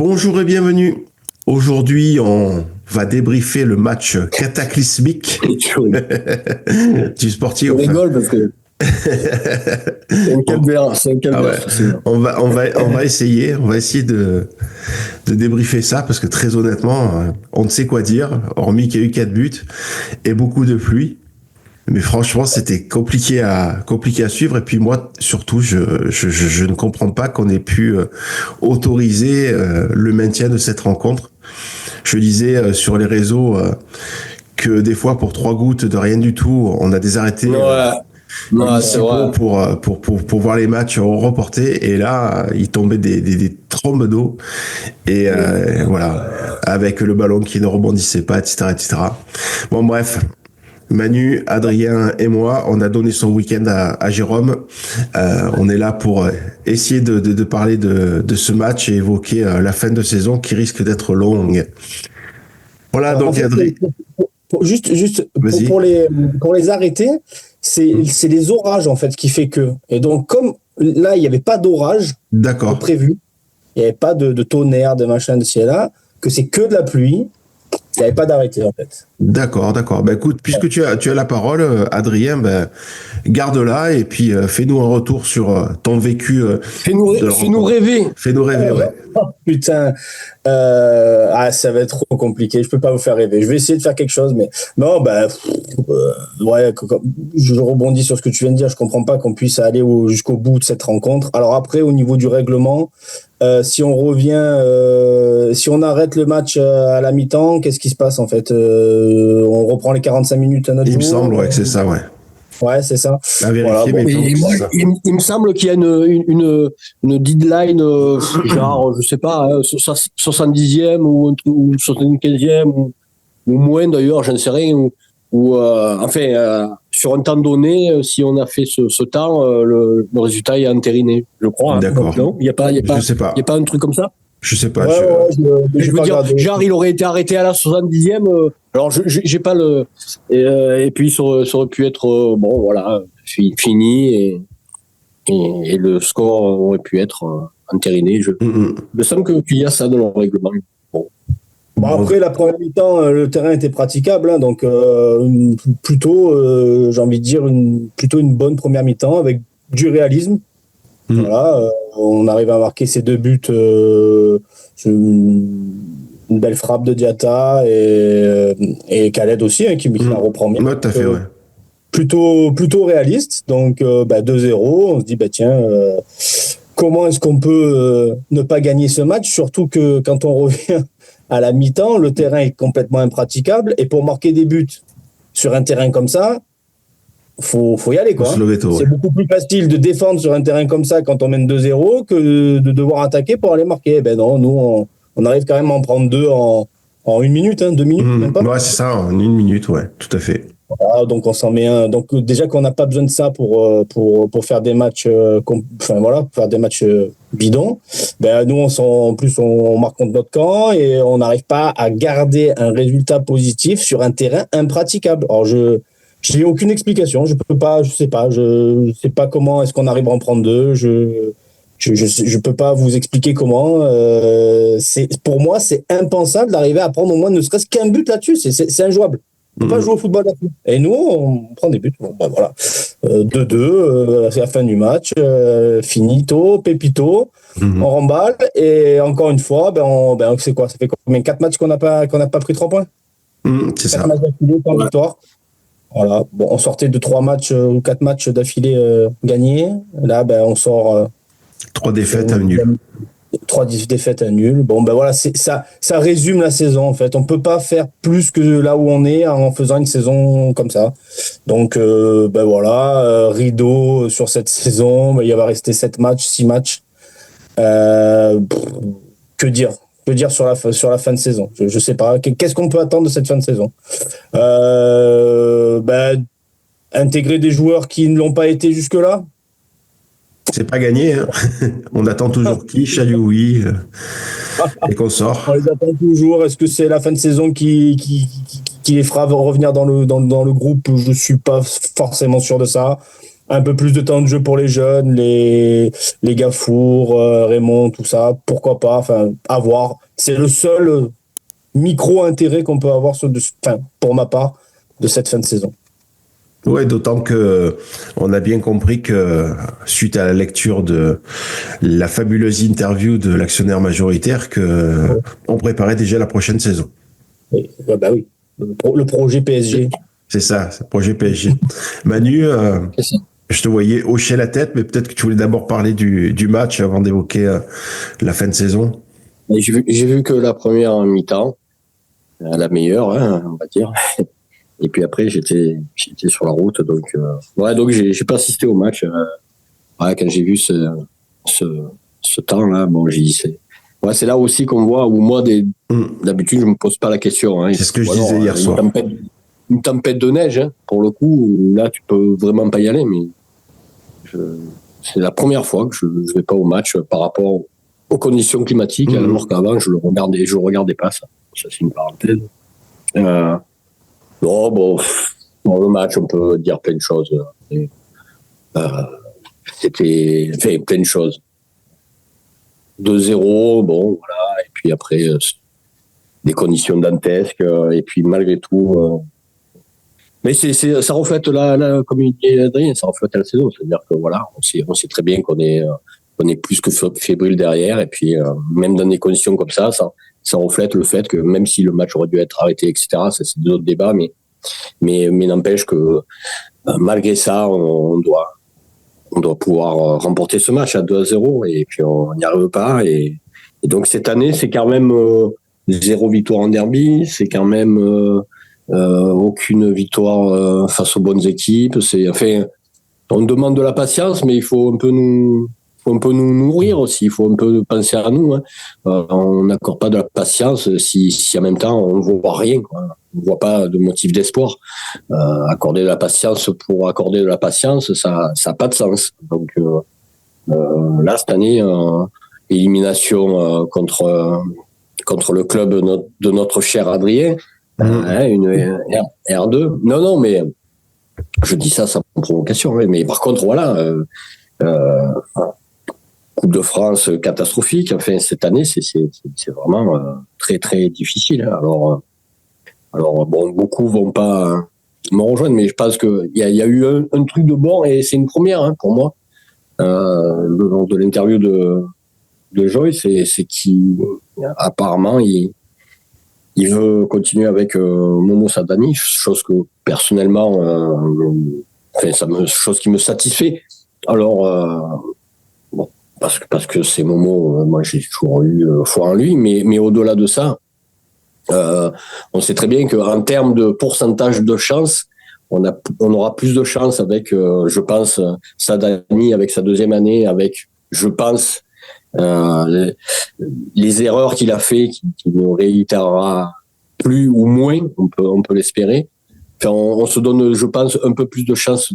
Bonjour et bienvenue. Aujourd'hui, on va débriefer le match cataclysmique du sportif. On rigole parce que c'est un calvaire, c'est un Ah calvaire. ouais. On va essayer de débriefer ça parce que très honnêtement, on ne sait quoi dire, hormis qu'il y a eu 4 buts et beaucoup de pluie. Mais franchement, c'était compliqué à suivre. Et puis moi, surtout, je ne comprends pas qu'on ait pu autoriser le maintien de cette rencontre. Je disais sur les réseaux que des fois, pour 3 gouttes de rien du tout, on a des arrêtés C'est vrai. pour voir les matchs reportés. Et là, il tombait des trombes d'eau. Et voilà, avec le ballon qui ne rebondissait pas, etc., etc. Bon, bref. Manu, Adrien et moi, on a donné son week-end à Jérôme. On est là pour essayer de parler de ce match et évoquer la fin de saison qui risque d'être longue. Voilà, En donc fait, Adrien. juste Vas-y. pour les arrêter, c'est les orages en fait qui fait que. Et donc comme là il n'y avait pas d'orage de D'accord. prévu, il n'y avait pas de tonnerre, de machin de ci et là, que c'est que de la pluie, il n'y avait pas d'arrêté en fait. D'accord. Ben écoute, puisque tu as la parole, Adrien, ben garde-la et puis fais-nous un retour sur ton vécu de la Fais-nous rencontre. rêver. Fais-nous rêver, ouais. Oh, putain, ça va être trop compliqué. Je peux pas vous faire rêver. Je vais essayer de faire quelque chose, mais non, ouais. Je rebondis sur ce que tu viens de dire. Je comprends pas qu'on puisse aller jusqu'au bout de cette rencontre. Alors après, au niveau du règlement, si on revient, si on arrête le match à la mi-temps, qu'est-ce qui se passe en fait? On reprend les 45 minutes à notre Il me jour. semble, ouais, que c'est ça, ouais. Ouais, c'est ça. À vérifier, mais il me semble que Moi, c'est ça. il me semble qu'il y a une deadline, genre, je sais pas, 70e ou 75e ou moins d'ailleurs, j'en sais rien. Sur un temps donné, si on a fait ce temps, le résultat est entériné, je crois. D'accord. Non, il n'y a pas, Je sais pas. il y a pas un truc comme ça. Je sais pas. Je veux dire, genre, il aurait été arrêté à la 70e. Alors, j'ai pas le. Et puis, ça aurait pu être, fini et le score aurait pu être entériné. Il me semble qu'il y a ça dans le règlement. Bon, après, la première mi-temps, le terrain était praticable, hein, donc plutôt, j'ai envie de dire, plutôt une bonne première mi-temps avec du réalisme. Voilà, on arrive à marquer ces 2 buts, une belle frappe de Diatta et Khaled aussi, hein, qui la reprend bien. Ouais, tout à fait, ouais. Plutôt réaliste, donc 2-0, on se dit tiens, comment est-ce qu'on peut ne pas gagner ce match, surtout que quand on revient à la mi-temps, le terrain est complètement impraticable et pour marquer des buts sur un terrain comme ça, faut y aller, quoi. C'est beaucoup plus facile de défendre sur un terrain comme ça quand on mène 2-0 que de devoir attaquer pour aller marquer. Ben non, nous on arrive quand même à en prendre 2 en 1 minute, 2 minutes, même pas. Ouais, c'est ça, en 1 minute, ouais, tout à fait. Voilà, donc on s'en met un. Donc déjà qu'on n'a pas besoin de ça pour faire des matchs, faire des matchs bidons. Ben nous en plus on marque contre notre camp et on n'arrive pas à garder un résultat positif sur un terrain impraticable. Alors j'ai aucune explication. Je sais pas comment est-ce qu'on arrive à en prendre 2. Je peux pas vous expliquer comment. Pour moi c'est impensable d'arriver à prendre au moins ne serait-ce qu'un but là-dessus. C'est injouable. On peut pas jouer au football là-dessus. Et nous, on prend des buts. Bon, voilà. 2-2, c'est la fin du match. Finito, pépito. On remballe. Et encore une fois, c'est quoi? Ça fait combien? 4 matchs qu'on n'a pas pris 3 points? C'est 4 ça. Matchs d'affilée, sans victoire. Voilà. Bon, on sortait de 3 matchs ou 4 matchs d'affilée gagnés. Là, on sort. 3 défaites à nul. 3 défaites à nul. Bon, voilà, ça résume la saison, en fait. On peut pas faire plus que là où on est en faisant une saison comme ça. Donc, rideau sur cette saison. Il va rester 7 matchs, 6 matchs. Que dire sur la fin de saison? Je sais pas. Qu'est-ce qu'on peut attendre de cette fin de saison? Intégrer des joueurs qui ne l'ont pas été jusque-là. C'est pas gagné, hein. On attend toujours qui? Chalioui et qu'on sort. On les attend toujours. Est-ce que c'est la fin de saison qui les fera revenir dans le groupe? Je suis pas forcément sûr de ça. un peu plus de temps de jeu pour les jeunes, les Gafour, Raymond, tout ça, pourquoi pas, enfin, à voir. C'est le seul micro-intérêt qu'on peut avoir pour ma part, de cette fin de saison. Ouais, d'autant que on a bien compris que suite à la lecture de la fabuleuse interview de l'actionnaire majoritaire que on préparait déjà la prochaine saison. Oui, bah oui. Le projet PSG. C'est ça, c'est le projet PSG. Manu, je te voyais hocher la tête, mais peut-être que tu voulais d'abord parler du match avant d'évoquer la fin de saison. Et j'ai vu que la première mi-temps, la meilleure, hein, on va dire. Et puis après, j'étais sur la route, donc donc j'ai pas assisté au match. Quand j'ai vu ce temps-là, bon, j'ai dit c'est là aussi qu'on voit où moi d'habitude je me pose pas la question. Hein. C'est ce que je disais hier soir. Une tempête de neige, hein, pour le coup, là tu peux vraiment pas y aller, mais c'est la première fois que je vais pas au match par rapport aux conditions climatiques, alors qu'avant je le regardais pas ça. Ça c'est une parenthèse. Non, bon, dans le match, on peut dire plein de choses. C'était plein de choses. 2-0, bon, voilà. Et puis après, des conditions dantesques. Et puis malgré tout... Mais ça reflète, comme il dit Adrien, ça reflète la saison. C'est-à-dire que voilà, on sait très bien qu'on est plus que fébrile derrière. Et puis, même dans des conditions comme ça reflète le fait que même si le match aurait dû être arrêté, etc., ça c'est d'autres débats, mais n'empêche que malgré ça, on doit pouvoir remporter ce match à 2-0 et puis on n'y arrive pas. Et donc cette année, c'est quand même 0 victoire en derby, c'est quand même aucune victoire face aux bonnes équipes. On demande de la patience, mais il faut un peu nous nourrir aussi, il faut un peu penser à nous. Hein. On n'accorde pas de la patience si en même temps on ne voit rien, quoi. On ne voit pas de motif d'espoir. Accorder de la patience pour accorder de la patience, ça n'a pas de sens. Donc là, cette année, élimination contre le club de notre cher Adrien, une R2. Non, mais je dis ça sans provocation. Mais par contre, voilà... Coupe de France catastrophique. Enfin, cette année, c'est vraiment très très difficile. Alors bon, beaucoup vont pas me rejoindre, mais je pense que il y a eu un truc de bon et c'est une première, hein, pour moi. Lors de l'interview de Joyce, c'est qu'il apparemment il veut continuer avec Momo Sadani, chose que personnellement, chose qui me satisfait. Alors parce que c'est Momo, moi j'ai toujours eu foi en lui, mais au-delà de ça, on sait très bien qu'en termes de pourcentage de chance, on aura plus de chance avec, je pense, Sadani avec sa deuxième année, avec, je pense, les erreurs qu'il a fait, qui ne réitérera plus ou moins, on peut l'espérer. Enfin, on se donne, je pense, un peu plus de chance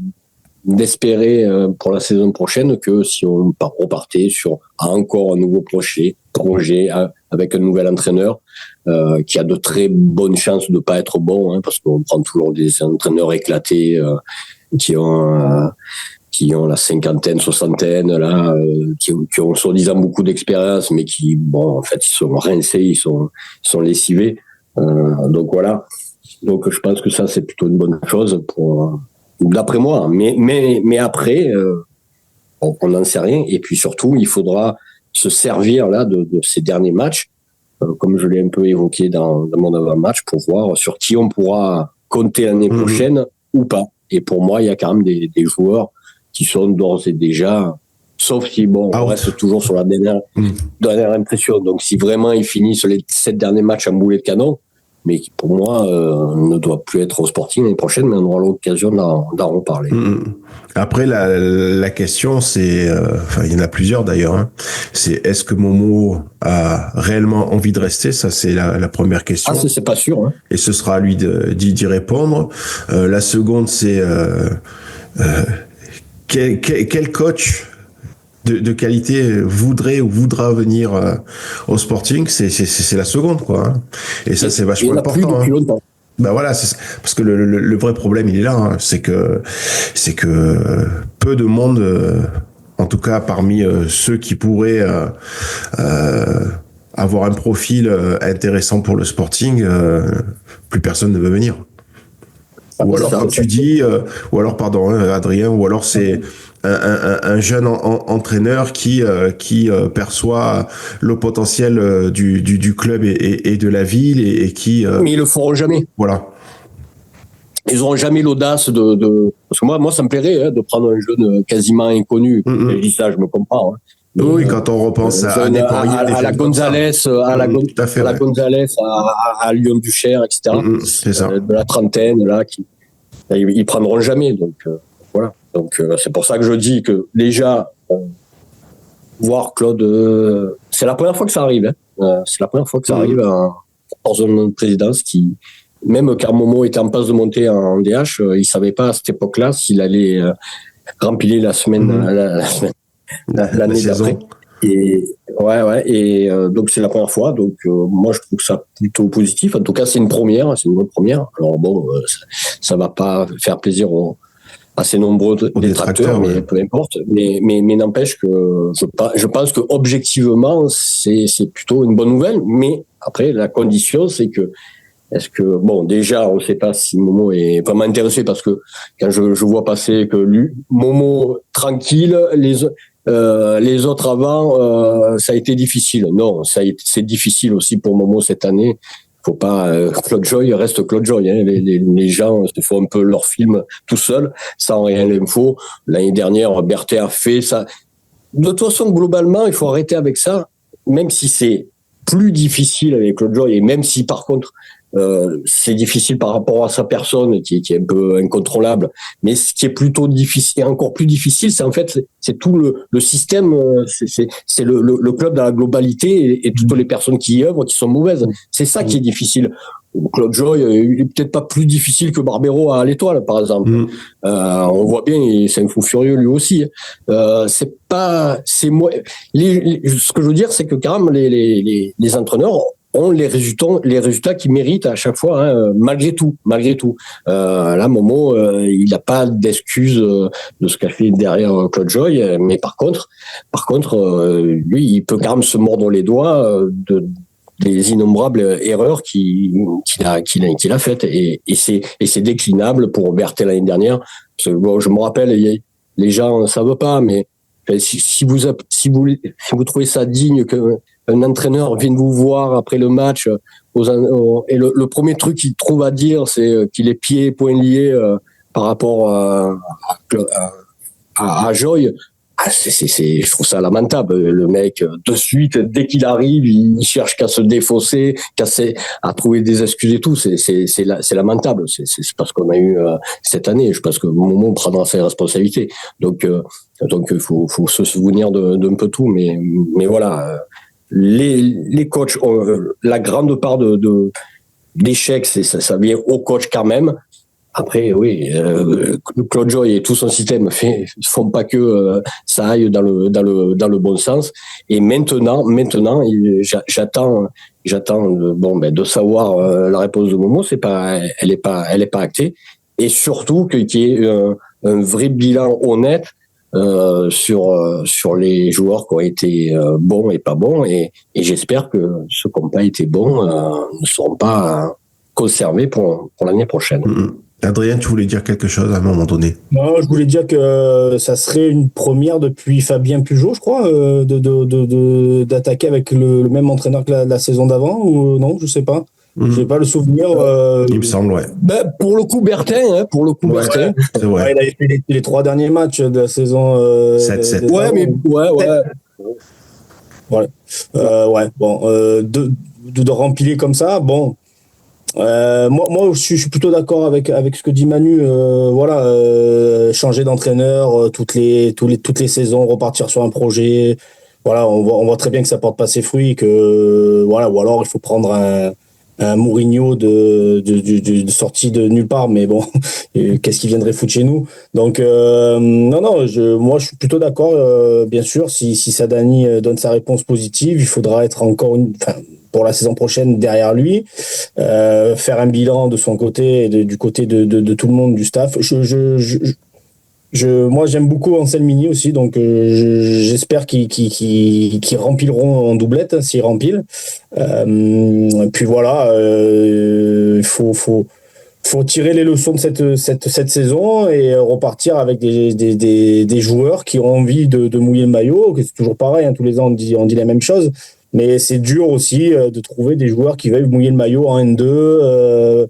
d'espérer pour la saison prochaine que si on repartait sur encore un nouveau projet avec un nouvel entraîneur qui a de très bonnes chances de pas être bon, hein, parce qu'on prend toujours des entraîneurs éclatés qui ont la cinquantaine, soixantaine, là, qui ont soi-disant beaucoup d'expérience, mais qui, bon, en fait, ils sont rincés, ils sont lessivés. Donc voilà. Donc je pense que ça c'est plutôt une bonne chose d'après moi, mais après, on n'en sait rien. Et puis surtout, il faudra se servir là de ces derniers matchs, comme je l'ai un peu évoqué dans mon avant-match, pour voir sur qui on pourra compter l'année prochaine ou pas. Et pour moi, il y a quand même des joueurs qui sont d'ores et déjà, sauf si on reste toujours sur la dernière impression. Donc si vraiment ils finissent les 7 derniers matchs en boulet de canon, mais qui pour moi ne doit plus être au Sporting l'année prochaine, mais on aura l'occasion d'en reparler. Après, la question, c'est, il y en a plusieurs d'ailleurs, hein. C'est est-ce que Momo a réellement envie de rester? Ça, c'est la première question. Ah, ça, c'est pas sûr. Hein. Et ce sera à lui d'y répondre. La seconde, c'est quel coach de qualité voudrait ou voudra venir au Sporting, c'est la seconde, quoi. Hein. Et ça, c'est vachement important. Plus depuis longtemps. Ben voilà, parce que le vrai problème il est là, hein, c'est que peu de monde, en tout cas parmi ceux qui pourraient avoir un profil intéressant pour le Sporting, plus personne ne veut venir. Ou alors, comme tu dis, ou alors, pardon, hein, Adrien, ou alors c'est un jeune entraîneur qui perçoit le potentiel du club et de la ville et qui. Mais ils le feront jamais. Voilà. Ils auront jamais l'audace de. Parce que moi, ça me plairait de prendre un jeune quasiment inconnu. Je dis ça, je me comprends. Hein. Oui, quand on repense à des Poirier, à la Gonzalez, à la Gonzalez, à Lyon Duchère, etc. C'est ça. De la trentaine là, ils prendront jamais. Donc voilà. Donc c'est pour ça que je dis que déjà voir Claude, c'est la première fois que ça arrive. Hein. C'est la première fois que ça arrive en zone de présidence qui. Même car Momo était en passe de monter en DH, il savait pas à cette époque-là s'il allait remplir la semaine, l'année d'après. Et et donc c'est la première fois. Donc moi je trouve ça plutôt positif. En tout cas c'est une bonne première. Alors bon, ça va pas faire plaisir à ces nombreux détracteurs, mais peu importe. Mais n'empêche que je pense que objectivement c'est plutôt une bonne nouvelle. Mais après la condition c'est que est-ce que déjà on ne sait pas si Momo est vraiment intéressé parce que quand je vois passer que Momo tranquille, les autres avant ça a été difficile. Non, c'est difficile aussi pour Momo cette année. Faut pas Claude Joy reste Claude Joy. Hein. Les gens se font un peu leur film tout seuls sans rien l'info. L'année dernière, Berthet a fait ça. De toute façon, globalement, il faut arrêter avec ça, même si c'est plus difficile avec Claude Joy et même si par contre c'est difficile par rapport à sa personne qui est un peu incontrôlable, mais ce qui est plutôt difficile et encore plus difficile, c'est en fait c'est tout le système, c'est le club dans la globalité et toutes les personnes qui y œuvrent qui sont mauvaises. C'est ça qui est difficile. Claude Joy, il est peut-être pas plus difficile que Barbero à l'Étoile, par exemple. On voit bien, c'est un fou furieux lui aussi. Ce que je veux dire, c'est que quand même les entraîneurs ont les résultats qu'ils méritent à chaque fois, hein, malgré tout. Là, Momo, il n'a pas d'excuse de ce qu'a fait derrière Claude Joy, mais par contre, lui, il peut quand même se mordre les doigts des innombrables erreurs qu'il a faites et c'est déclinable pour Berthet l'année dernière. Parce que, je me rappelle, les gens ne savent pas, mais si vous trouvez ça digne que un entraîneur vienne vous voir après le match et le premier truc qu'il trouve à dire, c'est qu'il est pieds et poings liés par rapport à Joy. Je trouve ça lamentable. Le mec, de suite, dès qu'il arrive, il cherche qu'à se défausser, à trouver des excuses et tout. C'est lamentable. C'est parce qu'on a eu cette année. Je pense que Momo prendra ses responsabilités. Donc il faut se souvenir d'un peu tout. Mais voilà. Les coachs ont la grande part d'échecs, ça vient au coach quand même. Après, oui, Claude Joy et tout son système font pas que ça aille dans le bon sens. Et maintenant, j'attends de savoir la réponse de Momo. Elle est pas actée. Et surtout qu'il y ait un vrai bilan honnête sur les joueurs qui ont été bons et pas bons, et j'espère que ceux qui n'ont pas été bons ne seront pas conservés pour l'année prochaine. Adrien, tu voulais dire quelque chose à un moment donné? Non, je voulais dire que ça serait une première depuis Fabien Pujol, je crois, d'attaquer avec le même entraîneur que la saison d'avant, ou non, je sais pas. J'ai pas le souvenir. Il me semble, ouais. Pour le coup, Bertin, Bertin. C'est vrai. Ouais, il avait fait les 3 derniers matchs de la saison. 7-7. Ouais. Bon, de rempiler comme ça, bon. Moi, je suis plutôt d'accord avec ce que dit Manu. Changer d'entraîneur toutes les saisons, repartir sur un projet. Voilà, on voit très bien que ça porte pas ses fruits, ou alors il faut prendre un Mourinho de sortie de nulle part, mais bon, qu'est-ce qu'il viendrait foutre chez nous? Donc moi je suis plutôt d'accord. Bien sûr, si Sadani donne sa réponse positive, il faudra être pour la saison prochaine derrière lui, faire un bilan de son côté et du côté de tout le monde du staff. Moi, j'aime beaucoup Anselmini aussi, donc j'espère qu'ils rempliront en doublette, hein, s'ils remplissent. Puis voilà, il faut tirer les leçons de cette saison et repartir avec des joueurs qui ont envie de mouiller le maillot. C'est toujours pareil, hein, tous les ans on dit la même chose, mais c'est dur aussi de trouver des joueurs qui veulent mouiller le maillot en N2,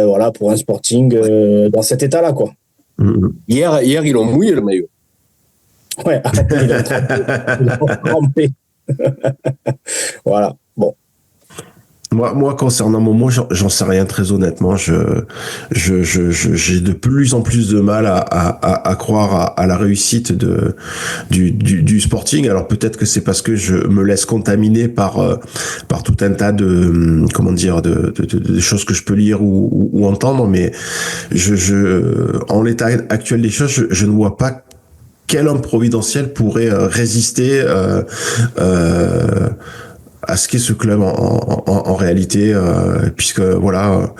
voilà, pour un Sporting dans cet état-là, quoi. Hier, ils ont mouillé le maillot. Ouais, il a trempé. Voilà, bon. Moi, concernant Momo, j'en sais rien très honnêtement. J'ai de plus en plus de mal à croire à la réussite du Sporting. Alors peut-être que c'est parce que je me laisse contaminer par tout un tas de choses que je peux lire ou entendre, mais en l'état actuel des choses, je ne vois pas quel homme providentiel pourrait résister à ce qu'est ce club en réalité, puisque voilà,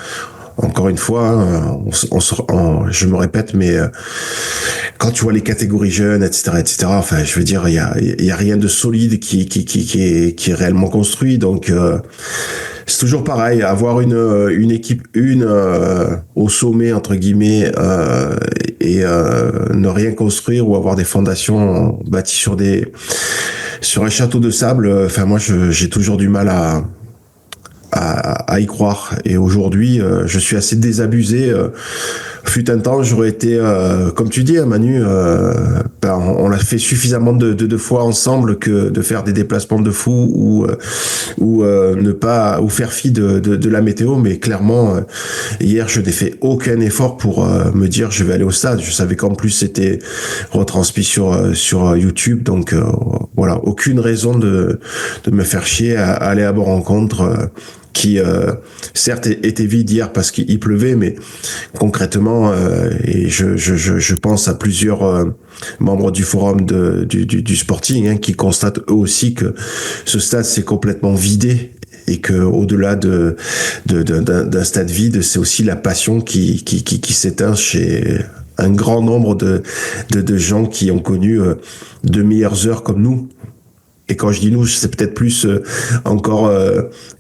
encore une fois, hein, je me répète, mais quand tu vois les catégories jeunes, etc., enfin, je veux dire, il y a rien de solide qui est réellement construit, donc c'est toujours pareil, avoir une équipe au sommet entre guillemets et ne rien construire ou avoir des fondations bâties sur un château de sable. Enfin moi j'ai toujours du mal à y croire, et aujourd'hui je suis assez désabusé. Fut un temps, j'aurais été, comme tu dis, Manu, on l'a fait suffisamment de fois ensemble que de faire des déplacements de fou ou ne pas ou faire fi de la météo. Mais clairement, hier, je n'ai fait aucun effort pour me dire je vais aller au stade. Je savais qu'en plus c'était retransmis sur YouTube, donc voilà, aucune raison de me faire chier à aller à vos rencontres. Qui certes était vide hier parce qu'il pleuvait, mais concrètement, et je pense à plusieurs membres du forum du Sporting, hein, qui constatent eux aussi que ce stade s'est complètement vidé, et que au-delà d'un stade vide, c'est aussi la passion qui s'éteint chez un grand nombre de gens qui ont connu de meilleures heures comme nous. Et quand je dis nous, c'est peut-être plus encore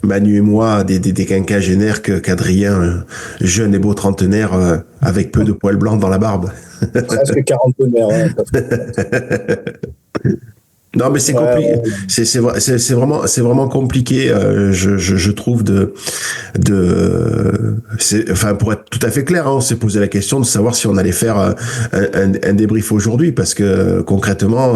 Manu et moi, des quinquagénaires qu'Adrien, jeune et beau trentenaire avec peu de poils blancs dans la barbe. Presque quarantenaire. Hein. Non, mais c'est compliqué. C'est vraiment compliqué. Je trouve enfin, pour être tout à fait clair, hein, on s'est posé la question de savoir si on allait faire un débrief aujourd'hui, parce que concrètement,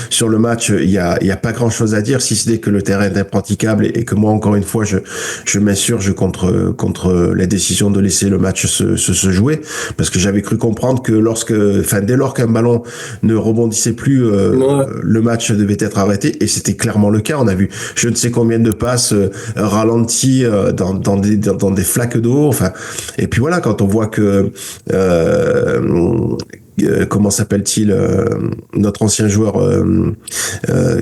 sur le match, il y a pas grand chose à dire, si ce n'est que le terrain est impraticable, et que moi, encore une fois, je m'insurge contre la décision de laisser le match se jouer, parce que j'avais cru comprendre que dès lors qu'un ballon ne rebondissait plus, le match devait être arrêté, et c'était clairement le cas. On a vu je ne sais combien de passes ralenties dans des flaques d'eau, enfin, et puis voilà, quand on voit que comment s'appelle-t-il, notre ancien joueur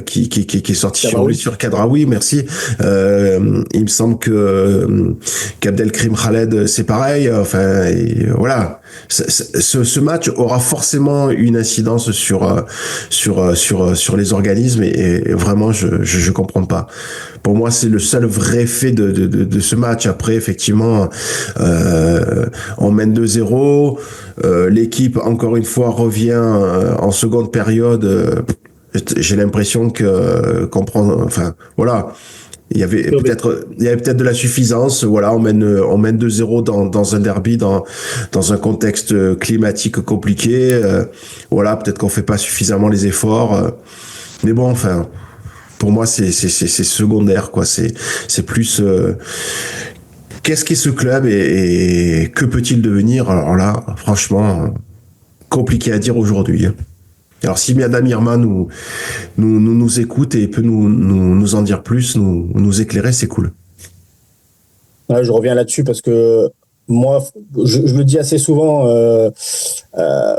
qui est sorti sur Kadraoui, merci. Il me semble que qu'Abdelkrim Khaled, c'est pareil. Enfin, et voilà. Ce match aura forcément une incidence sur les organismes, et vraiment je comprends pas. Pour moi, c'est le seul vrai fait de ce match. Après, effectivement, on mène 2-0. L'équipe, encore une fois, revient en seconde période. J'ai l'impression qu'on prend, enfin, voilà. Il y avait peut-être de la suffisance. Voilà, on mène 2-0 dans un derby, dans un contexte climatique compliqué. Voilà, peut-être qu'on fait pas suffisamment les efforts. Mais bon, enfin, pour moi, c'est secondaire, quoi. C'est plus qu'est-ce qu'est ce club, et que peut-il devenir? Alors là, franchement, compliqué à dire aujourd'hui. Alors si Adam Irma nous écoute et peut nous en dire plus, nous éclairer, c'est cool. Ouais, je reviens là-dessus parce que moi, je le dis assez souvent,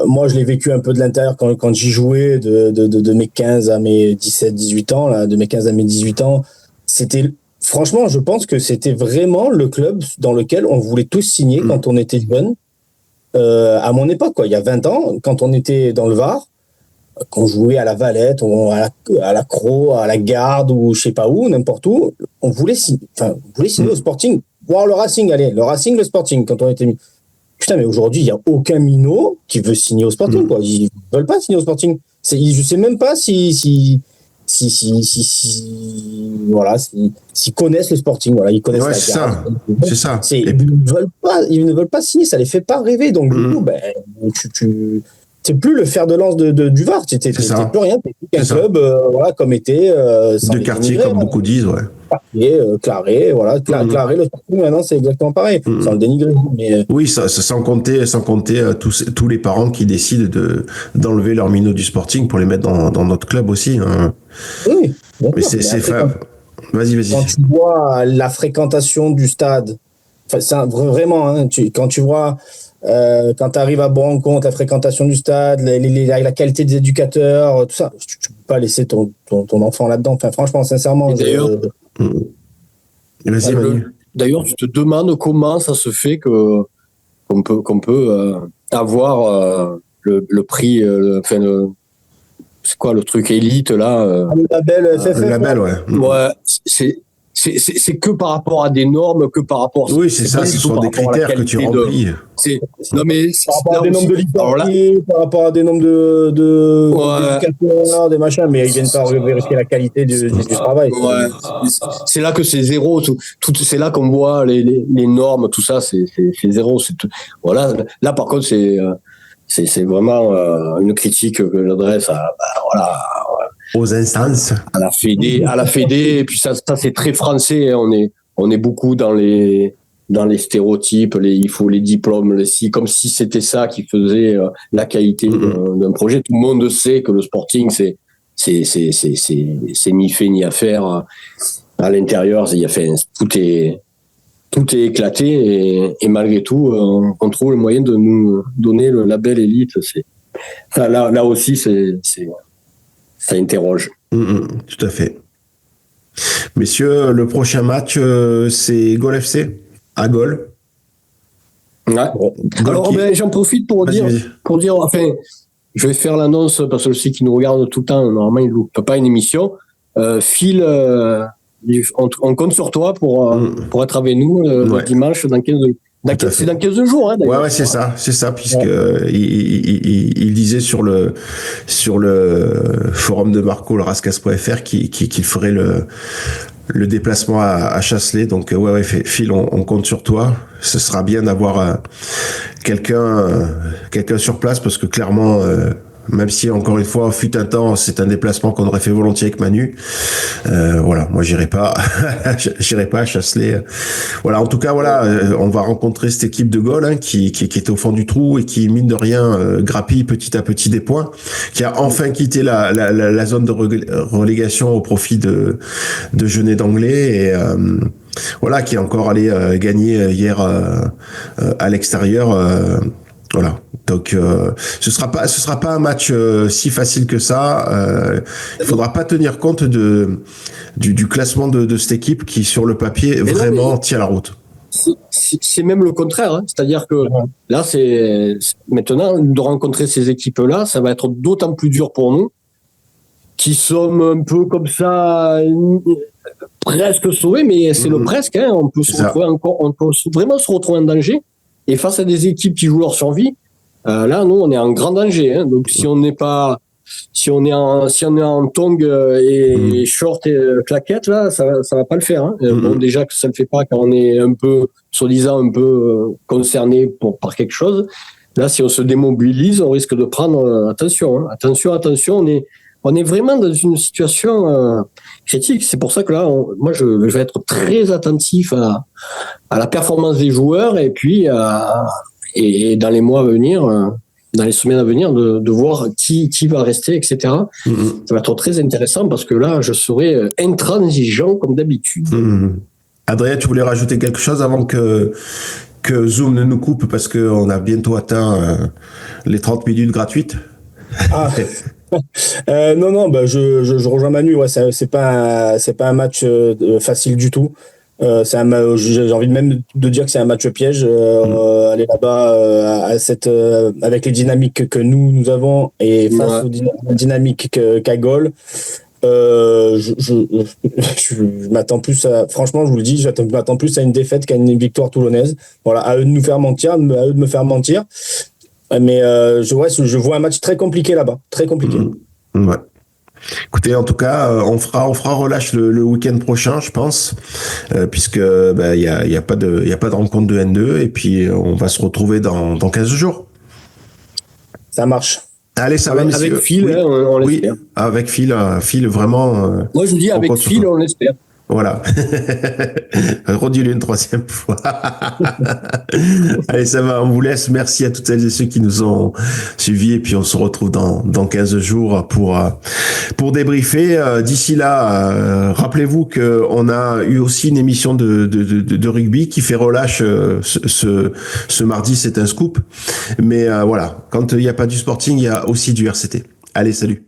moi je l'ai vécu un peu de l'intérieur quand j'y jouais, de mes 15 à mes 17-18 ans, là, de mes 15 à mes 18 ans, franchement, je pense que c'était vraiment le club dans lequel on voulait tous signer quand on était jeune. À mon époque, quoi, il y a 20 ans, quand on était dans le Var, qu'on jouait à la Valette, à la Crau, à la Garde ou je sais pas où, n'importe où, on voulait signer au Sporting, voir le Racing, allez, le Racing, le Sporting, quand on était mis. Putain, mais aujourd'hui, il n'y a aucun minot qui veut signer au Sporting, quoi. Ils veulent pas signer au Sporting. Je sais même pas s'ils connaissent le Sporting, voilà, ils connaissent Ouais, la c'est Garde. ça. C'est ça. Ils ne veulent pas signer, ça les fait pas rêver. Donc, du coup, ben, c'est plus le fer de lance du Var. T'es plus rien. T'es plus qu'un club, voilà, comme était. De quartier, comme beaucoup disent, ouais. Quartier, Claré, voilà. Claré, le Sporting, maintenant, c'est exactement pareil. Sans le dénigrer. Mais... Oui, sans compter tous les parents qui décident d'enlever leurs minots du Sporting pour les mettre dans notre club aussi. Hein. Oui. Mais c'est Vas-y. Quand tu vois la fréquentation du stade, vraiment, hein, quand tu vois. Quand tu arrives à Bourg-en-Compte, la fréquentation du stade, la qualité des éducateurs, tout ça, tu peux pas laisser ton enfant là-dedans. Enfin, franchement, sincèrement. Vas-y, Manu. D'ailleurs, tu te demandes comment ça se fait qu'on peut avoir le prix, c'est quoi le truc élite là Le label FFF. Le label, ouais. Ouais, c'est que par rapport à des normes, que par rapport. Oui, c'est ça. Ce sont des critères que tu remplis. Non mais par rapport à des nombres de licenciés, par rapport à des nombres d'éducateurs, des machins, mais ils viennent pas vérifier la qualité du travail. Ouais. C'est là que c'est zéro. C'est là qu'on voit les normes, tout ça, c'est zéro. Voilà. Là, par contre, c'est vraiment une critique que j'adresse aux instances, à la Fédé, et puis ça c'est très français. Hein. On est beaucoup dans les stéréotypes, il faut les diplômes, comme si c'était ça qui faisait la qualité d'un projet. Tout le monde sait que le Sporting c'est ni fait ni à faire. À l'intérieur, tout est éclaté et malgré tout, on trouve le moyen de nous donner le label élite. Là aussi, ça interroge. Tout à fait. Messieurs, le prochain match, c'est Gol FC à Gol. Ouais. Alors, j'en profite pour dire, enfin, je vais faire l'annonce parce que je sais qu'ils nous regardent tout le temps. Normalement, ils ne loupent pas une émission. Phil, on compte sur toi pour être avec nous le dimanche dans 15 jours. C'est dans 15 jours, hein, d'ailleurs. Ouais, c'est ça, puisque il disait sur le forum de Marco, le rascas.fr, qu'il ferait le déplacement à Chasselet. Donc, ouais, Phil, on compte sur toi. Ce sera bien d'avoir quelqu'un sur place, parce que clairement, même si encore une fois, fut un temps, c'est un déplacement qu'on aurait fait volontiers avec Manu. Voilà, moi j'irai pas à Chasselet. Voilà, en tout cas, on va rencontrer cette équipe de Gol, hein, qui est au fond du trou et qui, mine de rien, grappille petit à petit des points, qui a enfin quitté la zone de relégation au profit de Genet d'Anglais et voilà, qui est encore allé gagner hier à l'extérieur. Voilà. Donc ce sera pas un match si facile que ça. Il faudra pas tenir compte du classement de cette équipe qui, sur le papier, vraiment tient la route. C'est même le contraire, hein. C'est-à-dire que là, c'est maintenant de rencontrer ces équipes-là, ça va être d'autant plus dur pour nous, qui sommes un peu comme ça, presque sauvés, mais c'est le presque. Hein. On peut vraiment se retrouver en danger. Et face à des équipes qui jouent leur survie, là, nous, on est en grand danger. Hein. Donc, si on est en tongs et short et claquettes, là, ça va pas le faire. Hein. Bon, déjà que ça le fait pas quand on est un peu, soi-disant, un peu concerné par quelque chose. Là, si on se démobilise, on risque de prendre attention. Hein. Attention. On est vraiment dans une situation critique. C'est pour ça que là, moi, je vais être très attentif à la performance des joueurs et puis et dans les mois à venir, dans les semaines à venir, de voir qui va rester, etc. Ça va être très intéressant parce que là, je serai intransigeant comme d'habitude. Adrien, tu voulais rajouter quelque chose avant que Zoom ne nous coupe parce qu'on a bientôt atteint les 30 minutes gratuites? Non, bah, je rejoins Manu. Ouais, c'est pas un match facile du tout. J'ai envie de même de dire que c'est un match piège. Aller là-bas avec les dynamiques que nous avons et face aux dynamiques qu'a Gaulle. Je m'attends plus à, franchement, je vous le dis, je m'attends plus à une défaite qu'à une victoire toulonnaise. Voilà, à eux de nous faire mentir, à eux de me faire mentir. Mais je vois un match très compliqué là-bas, très compliqué. Ouais. Écoutez, en tout cas, on fera relâche le week-end prochain, je pense, puisque il y a pas de rencontre de N2 et puis on va se retrouver dans 15 jours. Ça marche. Allez, ça va, messieurs. Avec Phil, oui. on l'espère. Oui, avec Phil vraiment. Moi, je vous dis, avec Phil, on l'espère. Voilà. Redis-le une troisième fois. Allez, ça va, on vous laisse. Merci à toutes celles et ceux qui nous ont suivis. Et puis, on se retrouve dans 15 jours pour débriefer. D'ici là, rappelez-vous qu'on a eu aussi une émission de rugby qui fait relâche ce mardi. C'est un scoop. Mais voilà, quand il n'y a pas du Sporting, il y a aussi du RCT. Allez, salut.